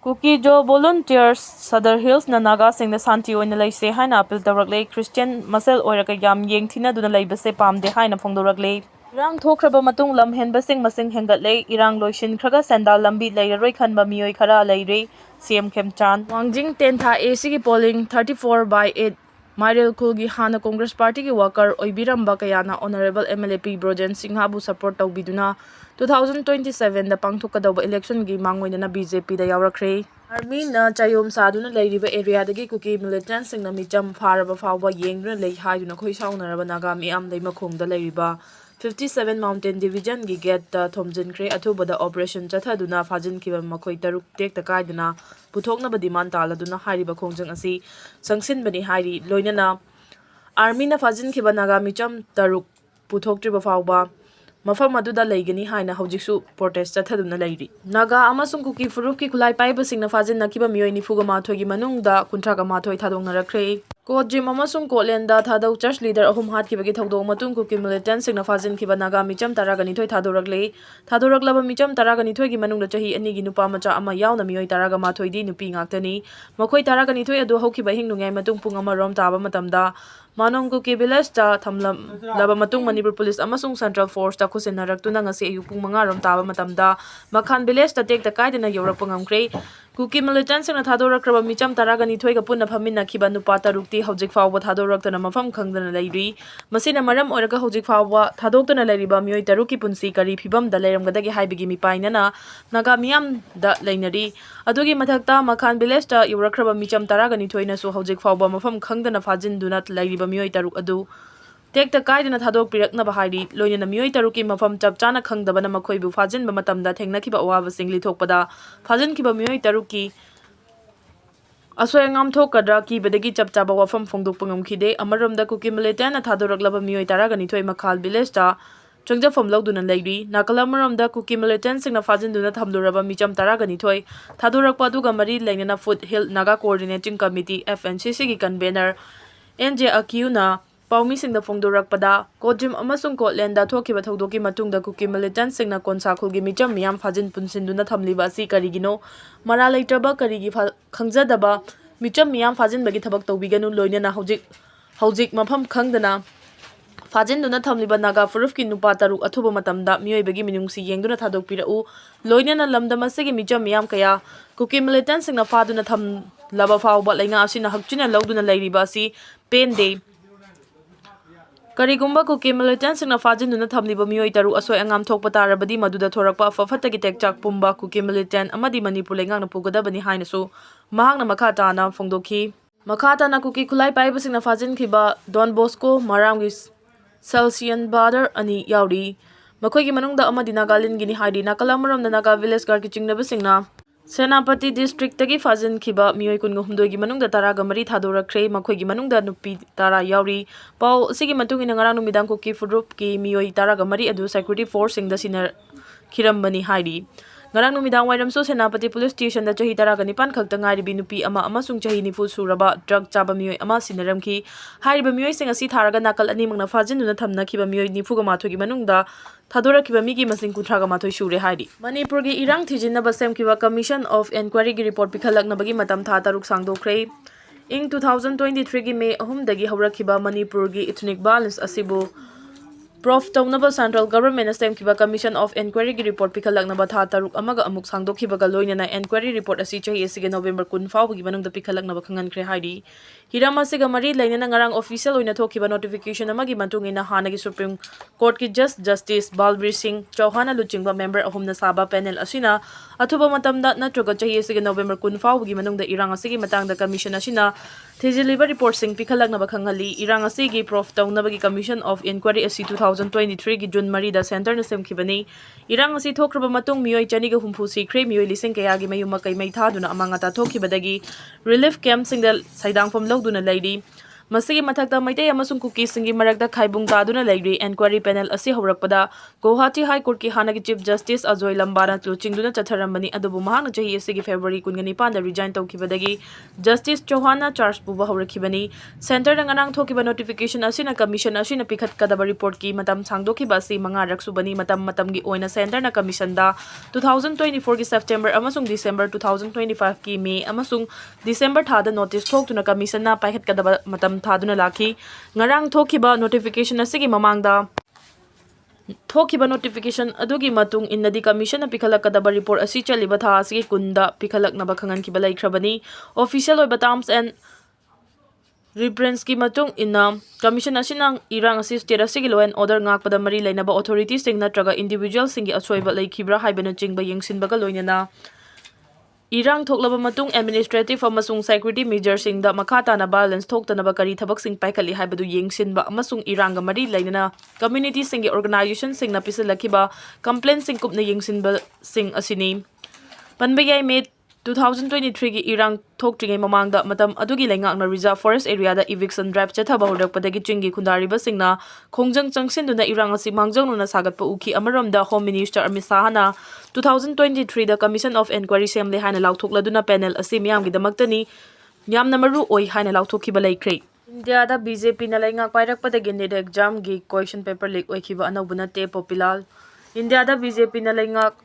Kuki jo volunteers Sadar Hills na Naga sing na Santi oina laise haina appeal tawraklei Christian masel oiraka yam yengthina duna leibase pamde haina phongdoraklei irang thokraba matung lam henbasing masing hengatlei irang loishin khraga sandal lambi leiraroi khanba mioi khara leire CM Khemchan Wangjing 10 tha AC gi polling 34/8 Mairel Kulgi Hana Congress Party ki worker oibiramba kayana Honorable MLAP Brojen Singha bu support tawbiduna 2027 da pangthokadaba election gi mangoina BJP da yawrakre Army na chayom saduna leiriba area dagi Kuki militant singna micham faraba fawba yengruna lei haiduna khoi saunaraba Naga Mei am leima khongda leiriba 57 Mountain Division gi gate da thomjinkhre athubada operation chathaduna fajinkiba makhoi taruk tek ta kaiduna puthoknaba demand taladuna hariba khongjang asi sangsinbani hari loinana Army na fajinkiba Naga micham taruk puthoktriba fawba mafam aduda leigani haina hojiksu protest chathaduna leiri Naga amasung Kuki furuf ki khulai paiba singna fajin nakiba miyoi nifuga mathoi gi manungda kuntraga mathoi thadongna rakre Court Jim amasung Kotlenda thadau church leader ahum hat kibagi thodong matung Kuki militant singna fajin kiba Naga micham taragani thoi thadoraklaba micham taragani thoi gi manungda chahi ani gi nupa macha ama yauna miyoi taraga mathoi di nupi ngaktani makhoi taragani thoi adu haukiba hingnungai matung pung ama rom taba matamda Manong Kuki village ta thamlam laba matung Manipur police amasung central force ta khusinaraktuna ngasi ayu pung 5 rom taba matamda Makhan village ta tek ta kaidena yorak pangamkre Kuki militant singna thadorakraba micham taragani thoi ga punna phamina khiba nupa tarukti hojik fawba thadoraktana mafam khangdana leiri masina maram oraga hojik fawba thadoktana leiriba miyoi taruki punsi kari phibam da leiramgadagi haibigi mipainana Naga miyam da leinari adugi mathakta Makhan village ta yorakraba micham taragani thoina su hojik fawba mafam khangdana fajinduna leiriba miyoi taruk adu Tekta kaidana thadok pirakna bahari loinana miyoi taruki mafam chapchana khangdabana makhoibu fajinba matamda thengnakiba awaba singli thokpada fajinkiba miyoi taruki Asoyangam thokadra ki bedagi chapchaba wafam phongdokpa ngamkhide amaromda Kuki militant na thadoraklaba miyoi taragani thoi Makhal village ta changjafam lawduna leiri nakalamaromda Kuki militant singna fajinduna thamluraba micham taragani thoi thadorakpa aduga mari leinana Foothill Naga Coordinating Committee FNCC gi convener NJ Akiuna Paumi singda phongdorakpada Kojim amasung Kotlenda thokiba thodoki matungda Kuki militant singna konsa khulgi micham miyam fajin punsinduna thamliba asi karigino mara leitraba karigi khangjadaba micham miyam fajin bagi thabak tawbiganu loinana hojik mafam khangdana fajinduna thamliba Naga furuf ki nupa taruk athuba matamda miyoi bagi minungsi yengduna thadokpirau loinana lamdam asigi micham miyam kaya Kuki militant singna faduna thamlaba fawba leinga asina hakchina lawduna leiriba asi pende Karigumba Kuki militant singna fajinduna thamliba miyoi taru asoi angam thokpa tarabadi maduda thorakpa afafatagi tekchak pumba Kuki militant amadi Manipur lengang na pugadabani hainasu mahakna makha tana phongdokhi makha tana Kuki khulai paiba singna fajinkiba Don Bosco Maramgi Salsian Badar ani yauri makhoigi manungda amadi Nagalin gini haidi nakalamaromda Naga village gar ki chingnaba singna Senapati district tagi fajin khiba miyoi kun humdoi gi manungda taraga mari thadorakre makhoi gi manungda nupi tara yauri pau sigi matungina ngarang numidang Kuki furup ki miyoi taraga mari adu security force singda sinar khirambani haidi ngarang numidang wairamso Senapati police station da chahi taraga nipan khakta ngari bi nupi ama amasung chahi nifu suraba drug chaba miyoi ama sinaramki hairiba miyoi sing asi tharaga nakal ani mangna fajin duna thamna khiba miyoi nifu ga matho gi manungda Thadorakiba migi masing kunthraga mathoi shure haidi Manipur gi irang thijinaba semkiba Commission of Inquiry gi report pikhalaknabagi matam tha taruk sangdokre ing 2023 gi May 3 dagi hawrakiba Manipur gi ethnic violence asibu Prof Taunaba Central Government semkiba Commission of Inquiry gi report pikhalaknaba tha taruk amaga amuk sangdokhiba ga loinana inquiry report asi chahi asige November 10 fawgi manungda pikhalaknaba khangankre haidi Hirama siga mari lainana ngarang official oina thokiba notification amagi matungina hanagi Supreme Court ki Justice Balbir Singh Chauhana luchingba member ahumna saba panel asina athuba matamda natroga chahi asige November 10 fawgi manungda irang asigi matangda commission asina thijiliba report sing pikhalaknaba khangali irang asigi Prof Taunabagi Commission of Inquiry asi 2023 gi June Mari da center na semkhibani irang asi thokraba matung miyoi chaniga humpu sikre miyoi lising kaya gi mayuma kai mai thaduna amanga ta thokhibadagi relief camp singda saidang fam lawduna leiri Masigi mathakta maitai amasung Kuki singi marakta khaibung taduna leiri enquiry panel asi horakpada Guwahati High Court ki hanagi Chief Justice Ajoy Lambana tuchingduna chatharambani adubu mahakna chahi asigi February 19 da resign tawkibadagi Justice Chauhana charge puba horakibani Center nang anang thokiba notification asina commission asina pikhat kadaba report ki matam sangdokiba asi manga raksubani matam gi oina center na commission da 2024 ki September amasung December 2025 ki May amasung December thada notice thoktuna commission na pikhat kadaba matam thaduna laki ngarang thokiba notification asigi mamangda thokiba notification adugi matung innadi commission na pikhalakadaba report asi chaliba tha asigi kunda pikhalaknaba khangan ki balai khrabani official oiba terms and reference ki matung inna commission asinang irang asi state asigi law and order ngakpada mari lainaba authorities sing natraga individual singi asoiba laikhibra haibana chingba yengsinbaga loinana Irang thoklaba matung administrative amasung security measures sing da makata na balance thoktanaba kari thabak sing paikali haibadu yengsinba amasung iranga mari lainana community singi organization sing na pisalakiba complaint sing kupna yengsinba sing asini panbiyai May 2023 gi irang thoktingai mamangda matam adugi lengakna reserve forest area da eviction drive chathaba horakpadagi chingi khundariba singna khongjang changsinduna irang asi mangjangna sagatpa uki amaromda home minister Amit Shahana 2023 da commission of inquiry semle haina lauthokladuna panel asi miyamgi damaktani yamna maru oi haina lauthokhiba laikre India da BJP na laingak pairakpadagi NET exam gi question paper leak oikhiba anobuna te popular India da BJP na laingak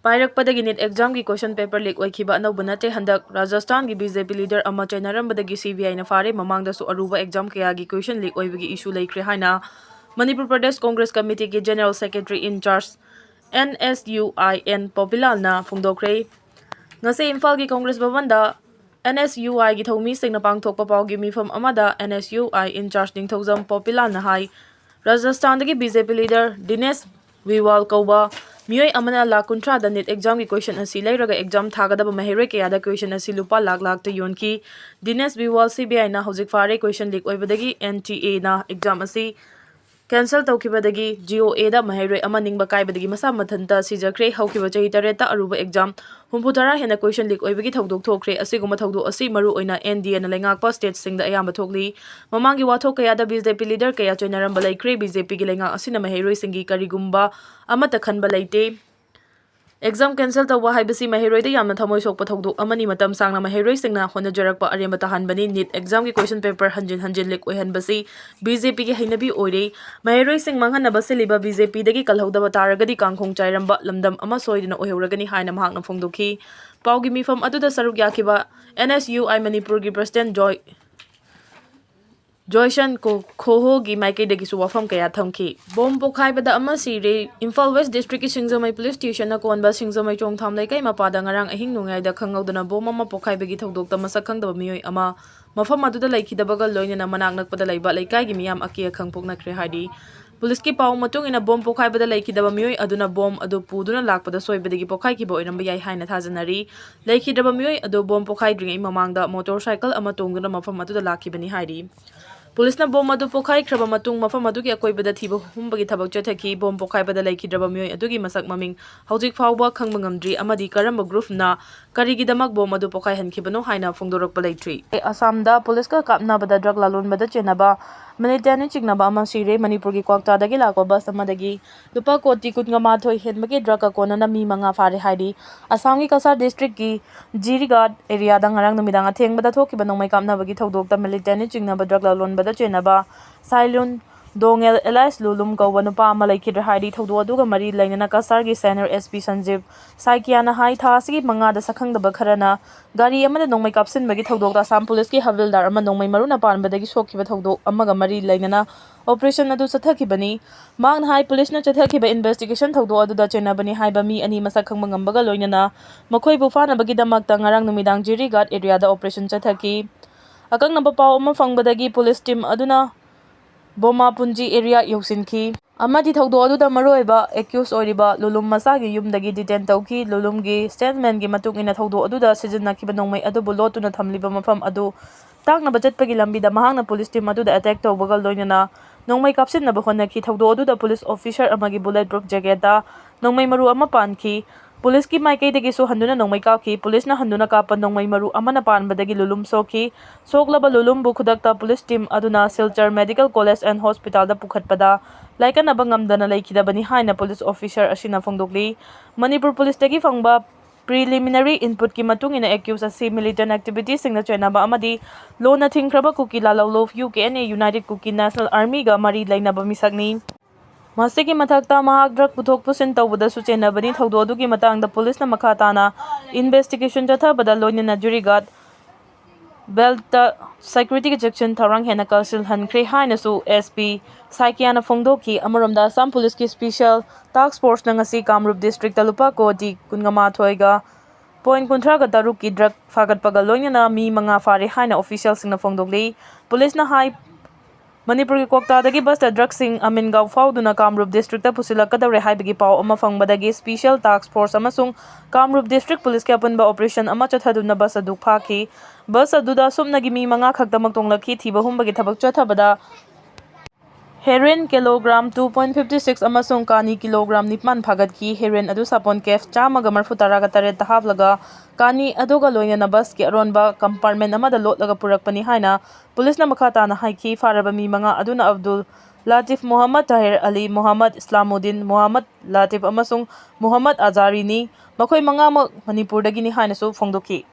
Pairakpadagi NET exam ki question paper leak oikhiba anobuna te handak Rajasthan gi BJP leader ama chainarambadagi CBI na fare mamangda su Aruba exam kaya gi question leak oibagi issue laikre haina Manipur Pradesh Congress Committee ki General Secretary in charge NSUIN Popular na phungdokre ngase Imphal gi Congress Bhavan da NSUI gi thomi singna pangthokpa pawgi mifam amada NSUI in charge dingthaujam Popular na hai Rajasthan dagi BJP leader Dinesh Viwal Kauba Miyoi amana la kuntra da NET exam ki question asi lairaga exam thagadaba Mei Houri kaya da question asi lupa lakh ta yonki Dinesh Viwal CBI na hojik fare question leak oibadagi NTA na exam asi cancel tawkibadagi GOA da Mei Houri ama ningba kaibadagi masa mathanta sijakre haukiba chahi tareta Aruba exam humputara hena question leak oibagi thodok thokre asiguma thodok asi maru oina NDA na lengakpa state singda ayamba thokli mamangi wathok kaya da BJP leader kaya choinaram balai kre BJP gi lengak asina Mei Houri singi karigumba amata khanba laite exam cancel tawa haibasi Mei Houri da yamna thamoi sokpa thodok amani matam sangna Mei Houri singna hona jarakpa aremba tahanbani NET exam ki question paper hanjin leak oihanbasi BJP gi hainabi oire Mei Houri sing manghanna basiliba BJP dagi kalhodaba taragadi kangkhong chairamba lamdam ama soidina oheuragani haina mahakna phongdokhi paugi mifam aduda saruk yakiba NSUI Manipur gi president Joyshan ko khoho gi maike dagi su wafam kaya thamki bom pokhai bada ama sire Imphal West District ki Singzamai police station na konba Singzamai chongtham lai kai mapada ngarang ahing nungai da khangaudana bom ama pokhai bagi thodok ta masak khangdaba miyoi ama mafam aduda laikhidabaga loinana manak nakpada laiba laikai gi miyam akia khangpokna kre hadi Police ki paw matung ina bom pokhai bada laikhidaba miyoi aduna bom adu puduna lakpada soibadagi pokhai ki boiramba yai haina thajanari laikhidaba miyoi adu bom pokhai dringai mamangda motorcycle ama tongduna mafam aduda lakhibani haidi Police na bom adu pokhai khraba matung mafam adugi akoibada thiba humbagi thabak chathaki bom pokhai bada laikhidraba miyoi adugi masak maming hojik phawba khangba ngamdri amadi karamba group na karigi damak bom adu pokhai hankhibano haina phongdorokpa laitri Assam da police ka kapna bada drug lalun bada chenaba military chignaba ama sire Manipur gi kwakta dagi lakwa bus amadagi lupa koti kutnga mathoi henbagi drug ka konana mi manga fare haidi Assam gi Kasar district gi Jirigad area da ngarang numidang atheng bada thokiba nongmai kapna bagi thodok ta military chignaba drug lalun bada chenaba Sailun Dongel Elias Lulum Kawa nupa ama laikhidra haidi thodu aduga mari lainana Kasar gi senior SP Sanjeev Saikiana hai thasigi manga da sakhangdaba kharana gari amada nongmai kapsin bagi thodok da Assam police ki havildar ama nongmai maruna panbadagi sokhiba thodok amaga mari lainana operation adu chathakibani mang hai police na chathakiba investigation thodok adu da chenabani haiba mi ani masak khangba ngambaga loinana makhoi bu fana bagi damakta ngarang numidang Jirigad area da operation chathaki akang namba paw ama fangbadagi police team aduna Boma Punji area yosinki amadi thodok aduda maroiba accused oiriba Lulum masagi yumdagi detain tawki Lulum gi statement gi matung ina thodok aduda sijinnakiba nongmai adu bulotuna thamliba mafam adu takna bajatpagi lambida mahangna police team aduda attack tawbaga loinana nongmai kapsinna ba honaki thodok aduda police officer amagi bulletproof jacket da nongmai maru ama panki Puliski maikaidagisu handuna nongmai kaapki, pulisna handuna kaapa nongmai maru amana paanbadagi lulum sokhi, soklaba lulumbu khudakta pulis team aduna Silchar Medical College and Hospital da pukhatpada laikanaba ngamdana laikidabani haina police officer asina phongdokli. Manipur Police dagi phangba preliminary input ki matungina accused asi militant activities singna chenaba amadi lona thingkraba Kuki Lalaulo UKNA United Kuki National Army ga mari lainaba misakni. Masiki mathakta mahak drug puthok pusin tawbada su chenabani thawdo adugi matangda police na makha tana investigation chathabada loinina jurigat belta security section tharang hena kalsil hankre haina su SP Saikiana phongdoki amaromda Assam Police ki special task force na ngasi Kamrup district talupa ko di kungama thoiga point kunthra ga taruk ki drug fagat pagal loinina mi manga fare haina official singna phongdokli. Police na high Manipur ki Koktadagi basta drug sing Amingaw fauduna Kamrup district ta pusilakadawre haibagi pau ama fangbadagi special task force amasung Kamrup district police ki apunba operation ama chathaduna bus adu phaki. Bus aduda sumnagi mi manga khakdamak tonglaki thiba humbagi thabak chathabada heroin kilogram 2.56 amasung kani kilogram 9 phagatki. Heroin adu sapon kef chamaga marfutara ga tare tahablaga kani aduga loina bus ki aronba compartment amada lotlaga purakpani haina police na makata na haiki faraba mi manga aduna Abdul Latif Muhammad Tahir Ali Muhammad Islamuddin Muhammad Latif amasung Muhammad Azari ni makhoi manga Manipur dagi ni haina su phongdoki.